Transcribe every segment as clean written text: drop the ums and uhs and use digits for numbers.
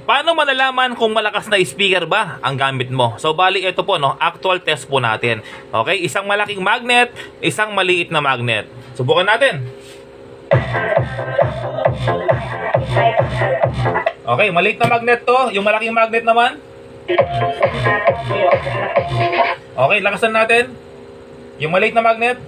Paano malalaman kung malakas na speaker ba ang gamit mo? So, bali ito po, no, actual test po natin. Okay, isang malaking magnet, isang maliit na magnet. Subukan natin. Okay, maliit na magnet to. Yung malaking magnet naman. Okay, lakasan natin. Yung maliit na magnet.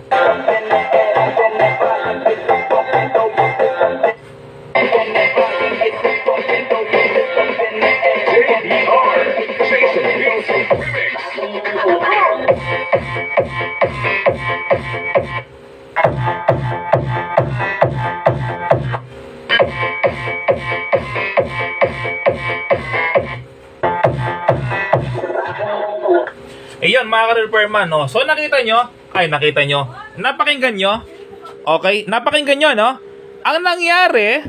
Ayun, mga ka-repairman, no? So, nakita nyo? Napakinggan nyo? Okay, napakinggan nyo, no? Ang nangyari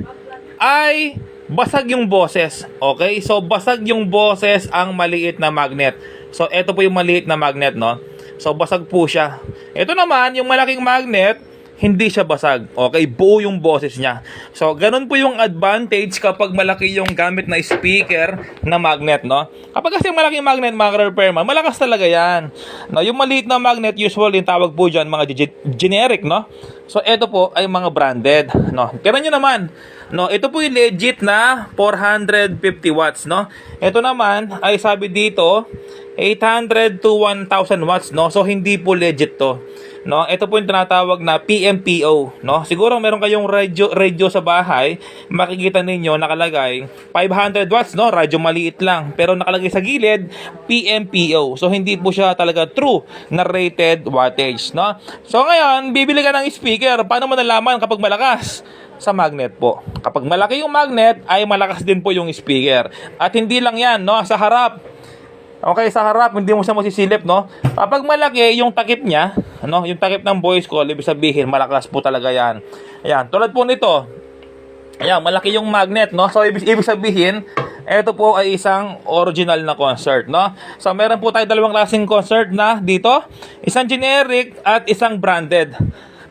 ay basag yung boses. Okay, so basag yung boses ang maliit na magnet. So, ito po yung maliit na magnet, no? So, basag po siya. Ito naman, yung malaking magnet, hindi siya basag. Okay, buo yung boses niya. So, ganun po yung advantage kapag malaki yung gamit na speaker na magnet, no? Kapag kasi malaking magnet, mga repairman, malakas talaga yan. No, yung maliit na magnet, usually yung tawag po dyan, mga generic, no? So, ito po ay mga branded, no? Pero nyo naman, no, ito po yung legit na 450 watts, no? Ito naman ay sabi dito, 800 to 1,000 watts, no? So, hindi po legit to. No, ito po yung tinatawag na PMPO, no? Siguro meron kayong radio sa bahay, makikita ninyo nakalagay 500 watts, no? Radyo maliit lang, pero nakalagay sa gilid PMPO. So hindi po siya talaga true na rated wattage, no? So ngayon, bibili ka ng speaker, paano mo nalaman kapag malakas? Sa magnet po. Kapag malaki yung magnet, ay malakas din po yung speaker. At hindi lang yan, no? Sa harap. Okay, sa harap, hindi mo siya masisilip, no? Kapag malaki yung takip niya, no? Yung takip ng voice call, ibig sabihin, malakas po talaga yan. Ayan, tulad po nito. Ayan, malaki yung magnet, no? So, ibig sabihin, ito po ay isang original na concert, no? So, meron po tayo dalawang klaseng concert na dito. Isang generic at isang branded.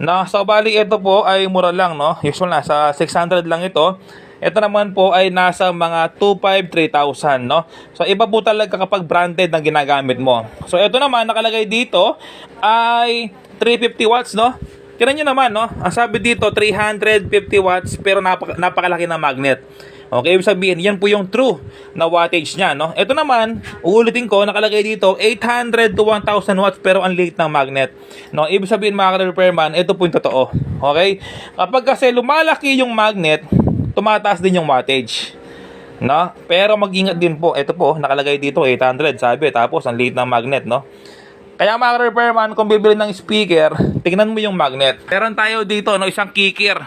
No? So, bali, ito po ay mura lang, no? Usual na, sa 600 lang ito. Ito naman po ay nasa mga 2,500, 3,000, no? So, iba po talaga kapag branded na ginagamit mo. So, ito naman, nakalagay dito ay 350 watts, no? Tignan nyo naman, no? Ang sabi dito, 350 watts, pero napakalaki na magnet. Okay, ibig sabihin, yan po yung true na wattage niya, no? Ito naman, uulitin ko, nakalagay dito, 800 to 1,000 watts, pero ang liit ng magnet. No? Ibig sabihin, mga ka-repairman, ito po yung totoo. Okay? Kapag kasi lumalaki yung magnet, tumataas din yung wattage, no? Pero mag-ingat din po. Ito po, nakalagay dito 800, sabi, tapos ang liit ng magnet, no? Kaya mga repairman, kung bibili ng speaker, tingnan mo yung magnet. Meron tayo dito, no, isang Kikir.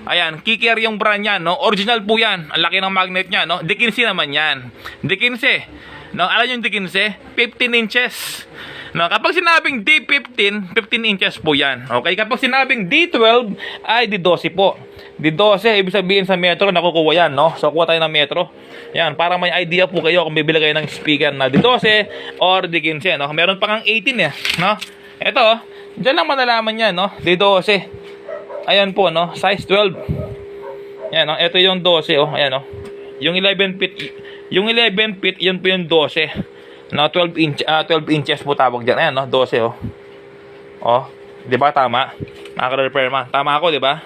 Ayan, Kikir yung brand yan, no? Original po yan. Ang laki ng magnet niya, no? D15 naman yan. D15. No, alam yung D15? 15 inches. No, kapag sinabing D15, 15 inches po yan. Okay, kapag sinabing D12, ay D12 po. D12, ibig sabihin sa metro, nakukuha yan, no? So, kuha tayo ng metro. Yan, para may idea po kayo kung bibili kayo ng speaker na D12 or D15, no? Meron pa kang 18, eh, no? Ito, dyan lang malalaman yan, no? D12. Ayan po, no? Size 12. Yan, no? Ito yung 12, oh. Ayan, no? Yung 11 feet, yun po yung 12. No, 12 inches po tawag dyan. Ayan, no? 12, oh. Oh, di ba tama? Nakaka-repair ma. Tama ako, di ba?